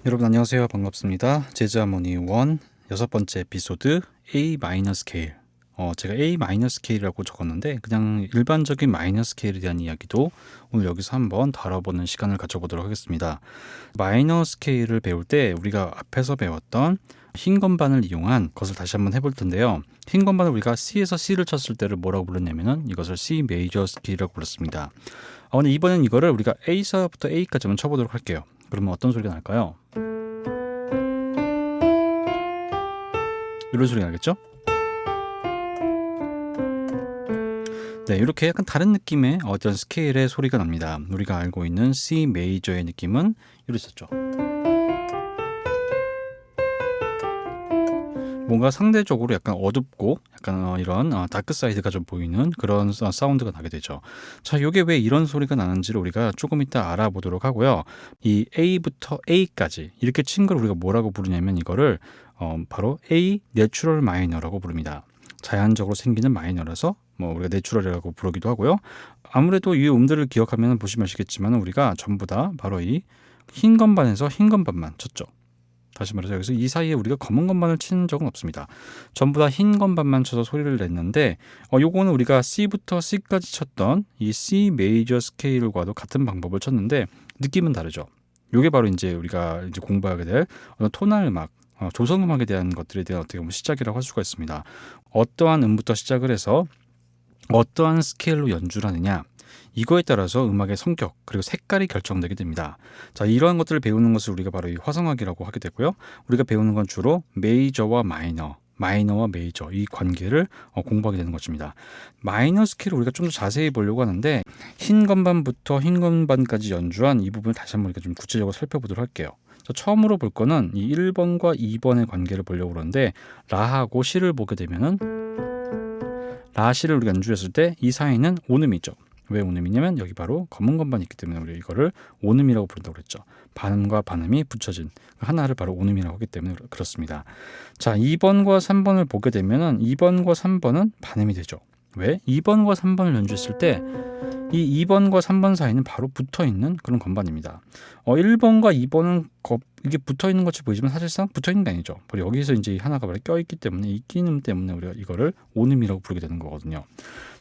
여러분 안녕하세요. 반갑습니다. 재즈 하모니 1 여섯 번째 에피소드 A 마이너 스케일. 제가 A 마이너 스케일이라고 적었는데 그냥 일반적인 마이너 스케일에 대한 이야기도 오늘 여기서 한번 다뤄보는 시간을 가져보도록 하겠습니다. 마이너 스케일을 배울 때 우리가 앞에서 배웠던 흰 건반을 이용한 것을 다시 한번 해볼 텐데요. 흰 건반을 우리가 C에서 C를 쳤을 때를 뭐라고 불렀냐면은 이것을 C 메이저 스케일이라고 불렀습니다. 근데 이번엔 이거를 우리가 A서부터 A까지 한번 쳐보도록 할게요. 그러면 어떤 소리가 날까요? 이런 소리가 나겠죠? 네, 이렇게 약간 다른 느낌의 어떤 스케일의 소리가 납니다. 우리가 알고 있는 C 메이저의 느낌은 이랬었죠. 뭔가 상대적으로 약간 어둡고 약간 이런 다크 사이드가 좀 보이는 그런 사운드가 나게 되죠. 자, 이게 왜 이런 소리가 나는지를 우리가 조금 이따 알아보도록 하고요. 이 A부터 A까지 이렇게 친 걸 우리가 뭐라고 부르냐면 이거를 바로 A 내추럴 마이너라고 부릅니다. 자연적으로 생기는 마이너라서 뭐 우리가 내추럴이라고 부르기도 하고요. 아무래도 이 음들을 기억하면 보시면 아시겠지만 우리가 전부 다 바로 이 흰 건반에서 흰 건반만 쳤죠. 다시 말해서 여기서 이 사이에 우리가 검은 건반을 치는 적은 없습니다. 전부 다 흰 건반만 쳐서 소리를 냈는데 요거는 우리가 C부터 C까지 쳤던 이 C 메이저 스케일과도 같은 방법을 쳤는데 느낌은 다르죠. 요게 바로 이제 우리가 이제 공부하게 될 토날 음악, 조성 음악에 대한 것들에 대한 어떻게 보면 시작이라고 할 수가 있습니다. 어떠한 음부터 시작을 해서 어떠한 스케일로 연주를 하느냐, 이거에 따라서 음악의 성격 그리고 색깔이 결정되게 됩니다. 자, 이러한 것들을 배우는 것을 우리가 바로 이 화성학이라고 하게 되고요. 우리가 배우는 건 주로 메이저와 마이너, 마이너와 메이저 이 관계를 공부하게 되는 것입니다. 마이너 스케일을 우리가 좀 더 자세히 보려고 하는데 흰 건반부터 흰 건반까지 연주한 이 부분을 다시 한번 우리가 좀 구체적으로 살펴보도록 할게요. 자, 처음으로 볼 거는 이 1번과 2번의 관계를 보려고 그러는데 라하고 시를 보게 되면은 라시를 우리가 연주했을 때 이 사이는 온음이죠. 왜 온음이냐면 여기 바로 검은 건반이 있기 때문에 우리 이거를 온음이라고 부른다고 그랬죠. 반음과 반음이 붙여진 하나를 바로 온음이라고 하기 때문에 그렇습니다. 자, 2번과 3번을 보게 되면은 2번과 3번은 반음이 되죠. 왜? 2번과 3번을 연주했을 때 이 2번과 3번 사이는 바로 붙어 있는 그런 건반입니다. 1번과 2번은 이게 붙어 있는 것이 보이지만 사실상 붙어 있는 게 아니죠. 바로 여기서 이제 하나가 바로 껴 있기 때문에 이 끼임 때문에 우리가 이거를 온음이라고 부르게 되는 거거든요.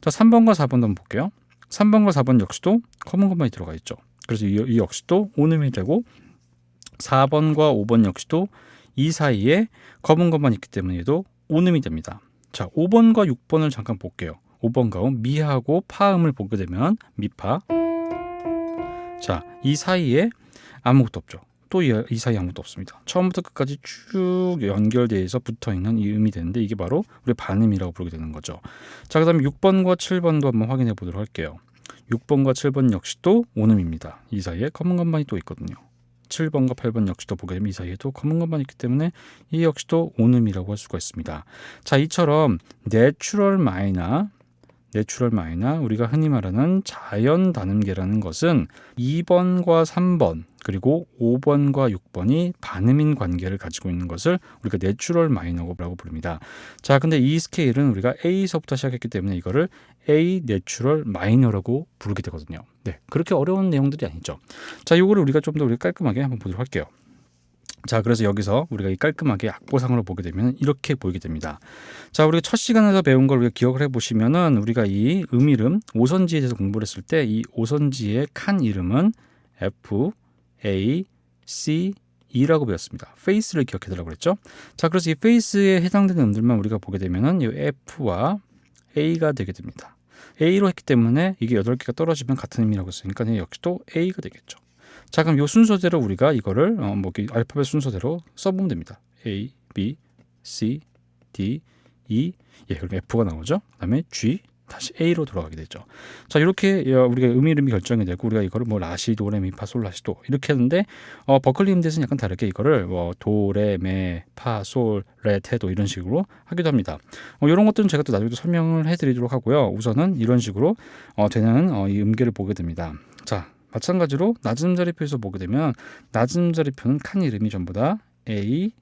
자, 3번과 4번도 한번 볼게요. 3번과 4번 역시도 검은 건반이 들어가 있죠. 그래서 이 역시도 온음이 되고 4번과 5번 역시도 이 사이에 검은 건반이 있기 때문에 얘도 온음이 됩니다. 자, 5번과 6번을 잠깐 볼게요. 5번 가운 미하고 파음을 보게 되면 미파. 자, 이 사이에 아무것도 없죠. 또 이 사이에 아무것도 없습니다. 처음부터 끝까지 쭉 연결돼서 붙어있는 이 음이 되는데 이게 바로 우리 반음이라고 부르게 되는 거죠. 자, 그 다음에 6번과 7번도 한번 확인해 보도록 할게요. 6번과 7번 역시도 온음입니다. 이 사이에 검은 건반이 또 있거든요. 7번과 8번 역시도 보게 되면 이 사이에도 검은 건반이 있기 때문에 이 역시도 온음이라고 할 수가 있습니다. 자, 이처럼 내추럴 마이너 우리가 흔히 말하는 자연 단음계라는 것은 2번과 3번 그리고 5번과 6번이 반음인 관계를 가지고 있는 것을 우리가 내추럴 마이너라고 부릅니다. 자, 근데 이 스케일은 우리가 A서부터 시작했기 때문에 이거를 A 내추럴 마이너라고 부르게 되거든요. 네, 그렇게 어려운 내용들이 아니죠. 자, 요거를 우리가 좀 더 우리 깔끔하게 한번 보도록 할게요. 자, 그래서 여기서 우리가 이 깔끔하게 악보상으로 보게 되면 이렇게 보이게 됩니다. 자, 우리가 첫 시간에서 배운 걸 우리가 기억을 해보시면은 우리가 이 이름 오선지에 대해서 공부를 했을 때 이 오선지의 칸 이름은 F, A, C, E라고 배웠습니다. 페이스를 기억해 달라고 그랬죠. 자, 그래서 이 페이스에 해당되는 음들만 우리가 보게 되면은 이 F와 A가 되게 됩니다. A로 했기 때문에 이게 8개가 떨어지면 같은 의미라고 했으니까 역시도 A가 되겠죠. 자, 그럼 이 순서대로 우리가 이거를 알파벳 순서대로 써보면 됩니다. A, B, C, D, E, 그럼 F가 나오죠. 그다음에 G, 다시 A로 돌아가게 되죠. 자, 이렇게 우리가 이름이 결정이 되고 우리가 이거를 라시, 도레, 미, 파, 솔, 라시, 도 이렇게 하는데 버클리 음대에서는 약간 다르게 이거를 도레, 메, 파, 솔, 레, 테도 이런 식으로 하기도 합니다. 이런 것들은 제가 또 나중에 설명을 해드리도록 하고요. 우선은 이런 식으로 되는 이 음계를 보게 됩니다. 자, 마찬가지로 낮은 자리표에서 보게 되면 낮은 자리표는 칸 이름이 전부 다 A,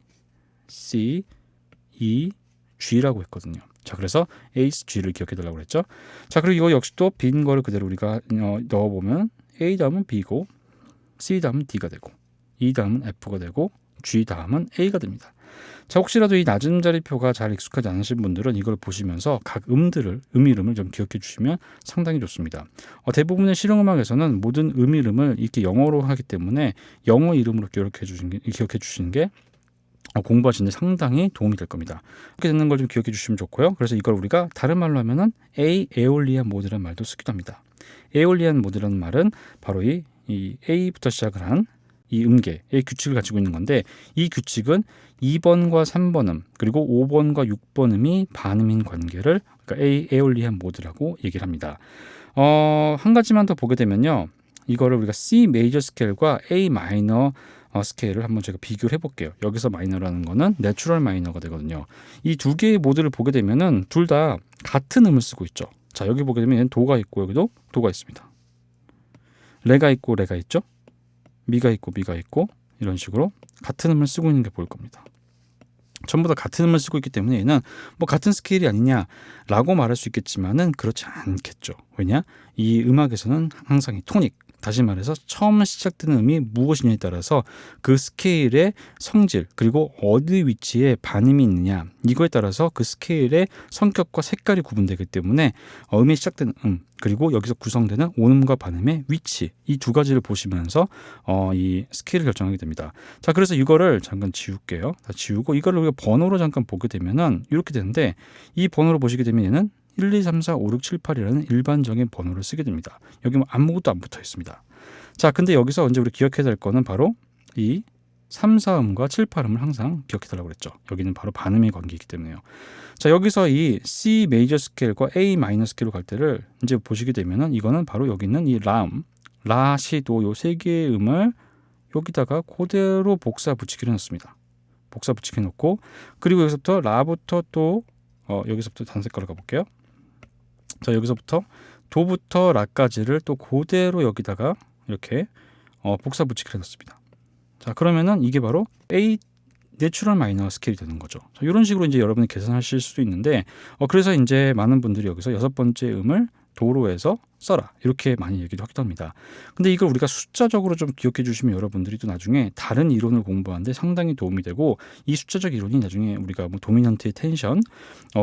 C, E, G라고 했거든요. 자, 그래서 A, G를 기억해 달라고 그랬죠. 자, 그리고 이거 역시 또 빈 거를 그대로 우리가 넣어보면 A 다음은 B고 C 다음은 D가 되고 E 다음은 F가 되고 G 다음은 A가 됩니다. 자, 혹시라도 이 낮은 자리표가 잘 익숙하지 않으신 분들은 이걸 보시면서 각 음 이름을 좀 기억해 주시면 상당히 좋습니다. 대부분의 실용음악에서는 모든 이름을 이렇게 영어로 하기 때문에 영어 이름으로 기억해 주시는 게 공부하시는 데 상당히 도움이 될 겁니다. 이렇게 되는 걸 좀 기억해 주시면 좋고요. 그래서 이걸 우리가 다른 말로 하면은 에올리안 모드라는 말도 쓰기도 합니다. 에올리안 모드라는 말은 바로 이 A부터 시작을 한 이 음계의 규칙을 가지고 있는 건데, 이 규칙은 2번과 3번 그리고 5번과 6번 음이 반음인 관계를 그러니까 에올리안 모드라고 얘기를 합니다. 한 가지만 더 보게 되면요, 이거를 우리가 C 메이저 스케일과 A 마이너 스케일을 한번 제가 비교를 해볼게요. 여기서 마이너라는 거는 내추럴 마이너가 되거든요. 이 두 개의 모드를 보게 되면은 둘 다 같은 음을 쓰고 있죠. 자, 여기 보게 되면 도가 있고 여기도 도가 있습니다. 레가 있고 레가 있죠. 미가 있고 미가 있고 이런 식으로 같은 음을 쓰고 있는 게 보일 겁니다. 전부 다 같은 음을 쓰고 있기 때문에 얘는 뭐 같은 스케일이 아니냐라고 말할 수 있겠지만은 그렇지 않겠죠. 왜냐? 이 음악에서는 항상 이 토닉, 다시 말해서 처음 시작되는 음이 무엇이냐에 따라서 그 스케일의 성질 그리고 어디 위치에 반음이 있느냐, 이거에 따라서 그 스케일의 성격과 색깔이 구분되기 때문에 음이 시작되는 그리고 여기서 구성되는 온음과 반음의 위치, 이 두 가지를 보시면서 이 스케일을 결정하게 됩니다. 자, 그래서 이거를 잠깐 지울게요. 다 지우고 이거를 우리가 번호로 잠깐 보게 되면은 이렇게 되는데, 이 번호로 보시게 되면 얘는 1, 2, 3, 4, 5, 6, 7, 8이라는 일반적인 번호를 쓰게 됩니다. 여기 뭐 아무것도 안 붙어 있습니다. 자, 근데 여기서 이제 우리 기억해야 될 거는 바로 이 3, 4음과 7, 8음을 항상 기억해 달라고 그랬죠. 여기는 바로 반음의 관계이기 때문에요. 자, 여기서 이 C 메이저 스케일과 A 마이너 스케일로 갈 때를 이제 보시게 되면은 이거는 바로 여기 있는 이 라, 시, 도 요 세 개의 음을 여기다가 그대로 복사 붙이기를 해놨습니다. 복사 붙이기 놓고, 그리고 여기서부터 라부터 또 여기서부터 단 색깔로 가볼게요. 자, 여기서부터 도부터 라까지를 또 그대로 여기다가 이렇게 복사 붙이기를 해놨습니다. 자, 그러면은 이게 바로 A 내추럴 마이너 스케일이 되는 거죠. 자, 이런 식으로 이제 여러분이 계산하실 수도 있는데, 그래서 이제 많은 분들이 여기서 6번째 음을 도로 해서 써라, 이렇게 많이 얘기도 하기도 합니다. 근데 이걸 우리가 숫자적으로 좀 기억해 주시면 여러분들이 또 나중에 다른 이론을 공부하는데 상당히 도움이 되고, 이 숫자적 이론이 나중에 우리가 뭐 도미넌트의 텐션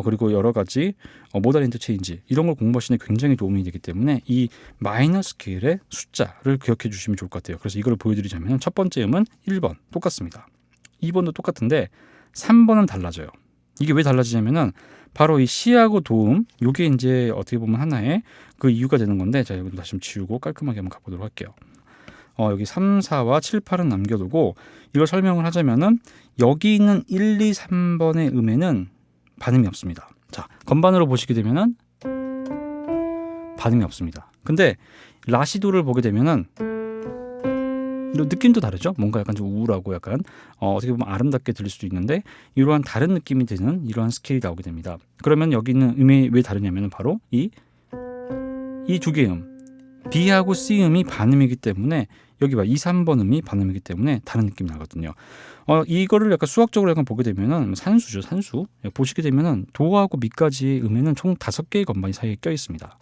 그리고 여러 가지 모달 인터체인지 이런 걸 공부하시는 데 굉장히 도움이 되기 때문에 이 마이너 스케일의 숫자를 기억해 주시면 좋을 것 같아요. 그래서 이걸 보여드리자면 첫 번째 음은 1번 똑같습니다. 2번도 똑같은데 3번은 달라져요. 이게 왜 달라지냐면은 바로 이 시하고 도음, 요게 이제 어떻게 보면 하나의 그 이유가 되는 건데, 자, 여기도 다시 좀 지우고 깔끔하게 한번 가보도록 할게요. 여기 3, 4와 7, 8은 남겨두고 이걸 설명을 하자면은 여기 있는 1, 2, 3번의 음에는 반음이 없습니다. 자, 건반으로 보시게 되면은 반음이 없습니다. 근데 라시도를 보게 되면은 느낌도 다르죠. 뭔가 약간 좀 우울하고 약간 어떻게 보면 아름답게 들릴 수도 있는데, 이러한 다른 느낌이 드는 이러한 스케일이 나오게 됩니다. 그러면 여기 있는 음이 왜 다르냐면 바로 이 두 개의 B하고 C 음이 반음이기 때문에, 여기 봐 2, 3번 음이 반음이기 때문에 다른 느낌이 나거든요. 이거를 약간 수학적으로 약간 보게 되면은 산수죠, 산수. 보시게 되면은 도하고 미까지의 음에는 총 5개의 건반이 사이에 껴 있습니다.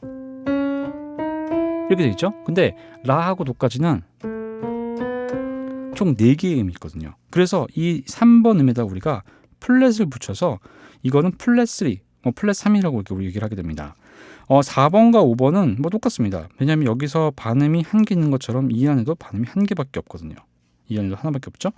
이렇게 돼 있죠. 근데 라하고 도까지는 총 4개의 음이 있거든요. 그래서 이 3번 음에다 우리가 플랫을 붙여서 이거는 플랫 3, 플랫 3이라고 이렇게 우리 얘기를 하게 됩니다. 4번과 5번은 뭐 똑같습니다. 왜냐하면 여기서 반음이 한 개 있는 것처럼 이 안에도 반음이 한 개밖에 없거든요. 이 안에도 하나밖에 없죠.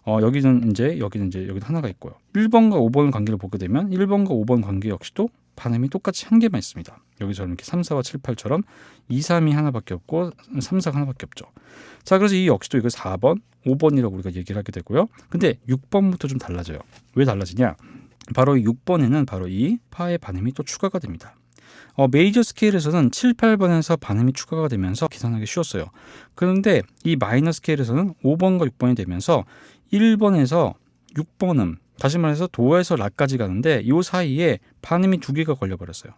여기는 이제 여기도 하나가 있고요. 1번과 5번 관계를 보게 되면 1번과 5번 관계 역시도 반음이 똑같이 한 개만 있습니다. 여기서 이렇게 3, 4와 7, 8처럼 2, 3이 하나밖에 없고 3, 4가 하나밖에 없죠. 자, 그래서 이 역시도 이거 4번, 5번이라고 우리가 얘기를 하게 되고요. 근데 6번부터 좀 달라져요. 왜 달라지냐? 바로 6번에는 바로 이 파의 반음이 또 추가가 됩니다. 메이저 스케일에서는 7, 8번에서 반음이 추가가 되면서 계산하기 쉬웠어요. 그런데 이 마이너 스케일에서는 5번과 6번이 되면서 1번에서 6번음, 다시 말해서 도에서 라까지 가는데 이 사이에 반음이 2개가 걸려버렸어요.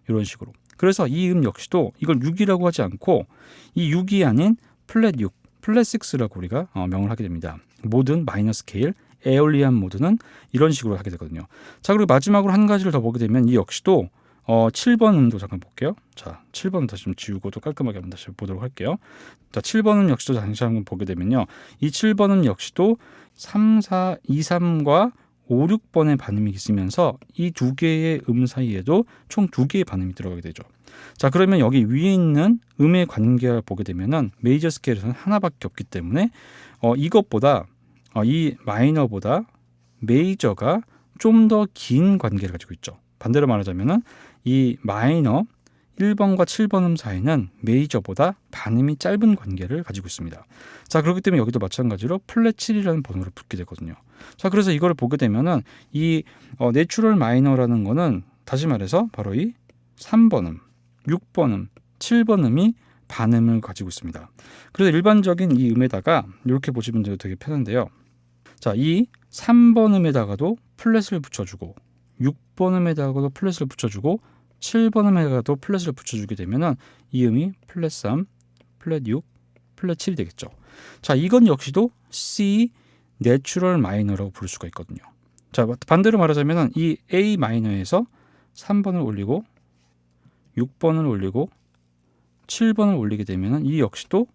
이런 식으로. 그래서 이 역시도 이걸 6이라고 하지 않고 이 6이 아닌 플랫 6, 플랫 6라고 우리가 명을 하게 됩니다. 모든 마이너 스케일, 에올리안 모드는 이런 식으로 하게 되거든요. 자, 그리고 마지막으로 한 가지를 더 보게 되면 이 역시도 7번 음도 잠깐 볼게요. 자, 7번 다시 좀 지우고 또 깔끔하게 한번 다시 보도록 할게요. 자, 7번 음 역시도 다시 한번 보게 되면요. 이 7번 음 역시도 3, 4, 2, 3과 5, 6번의 반음이 있으면서 이 두 개의 음 사이에도 총 두 개의 반음이 들어가게 되죠. 자, 그러면 여기 위에 있는 음의 관계를 보게 되면은 메이저 스케일에서는 하나밖에 없기 때문에 이것보다 이 마이너보다 메이저가 좀 더 긴 관계를 가지고 있죠. 반대로 말하자면은 이 마이너 1번과 7번 음 사이는 메이저보다 반음이 짧은 관계를 가지고 있습니다. 자, 그렇기 때문에 여기도 마찬가지로 플랫 7이라는 번호를 붙게 되거든요. 자, 그래서 이거를 보게 되면은 이 내추럴 마이너라는 거는 다시 말해서 바로 이 3번 음, 6번 음, 7번 음이 반음을 가지고 있습니다. 그래서 일반적인 이 음에다가 이렇게 보시면 되게 편한데요. 자, 이 3번 음에다가도 플랫을 붙여주고 6번 음에다가도 플랫을 붙여주고 7번 음에다가도 플랫을 붙여주게 되면은 이 음이 플랫 3, 플랫 6, 플랫 7이 되겠죠. 자, 이건 역시도 C 내추럴 마이너라고 부를 수가 있거든요. 자, 반대로 말하자면은 이 A 마이너에서 3번을 올리고 6번을 올리고 7번을 올리게 되면은 이 역시도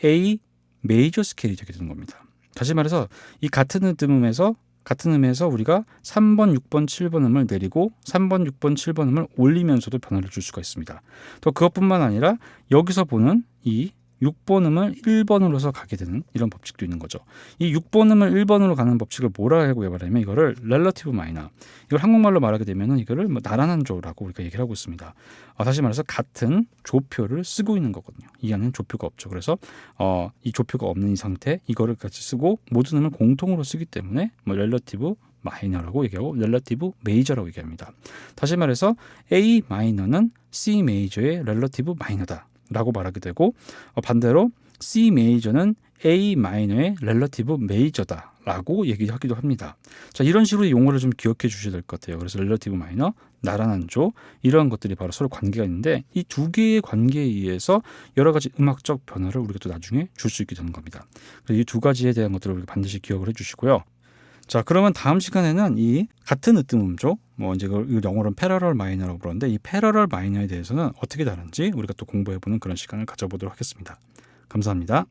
A 메이저 스케일이 되게 되는 겁니다. 다시 말해서 이 같은 음에서 우리가 3번, 6번, 7번 음을 내리고 3번, 6번, 7번 음을 올리면서도 변화를 줄 수가 있습니다. 또 그것뿐만 아니라 여기서 보는 이 6번 음을 1번으로서 가게 되는 이런 법칙도 있는 거죠. 이 6번 음을 1번으로 가는 법칙을 뭐라고 말하냐면 이거를 렐러티브 마이너. 이걸 한국말로 말하게 되면은 이거를 나란한 조라고 우리가 얘기를 하고 있습니다. 다시 말해서 같은 조표를 쓰고 있는 거거든요. 이 안에는 조표가 없죠. 그래서 이 조표가 없는 이 상태 이거를 같이 쓰고 모든 음을 공통으로 쓰기 때문에 렐러티브 마이너라고 얘기하고 렐러티브 메이저라고 얘기합니다. 다시 말해서 A 마이너는 C 메이저의 렐러티브 마이너다. 라고 말하게 되고 반대로 C 메이저는 A 마이너의 렐러티브 메이저다 라고 얘기하기도 합니다. 자, 이런 식으로 용어를 좀 기억해 주셔야 될 것 같아요. 그래서 렐러티브 마이너, 나란한 조 이런 것들이 바로 서로 관계가 있는데 이 두 개의 관계에 의해서 여러 가지 음악적 변화를 우리가 또 나중에 줄 수 있게 되는 겁니다. 그래서 이 두 가지에 대한 것들을 우리가 반드시 기억을 해 주시고요. 자, 그러면 다음 시간에는 이 같은 으뜸음조, 이제 이걸 영어로는 패러럴 마이너라고 부르는데 이 패러럴 마이너에 대해서는 어떻게 다른지 우리가 또 공부해보는 그런 시간을 가져보도록 하겠습니다. 감사합니다.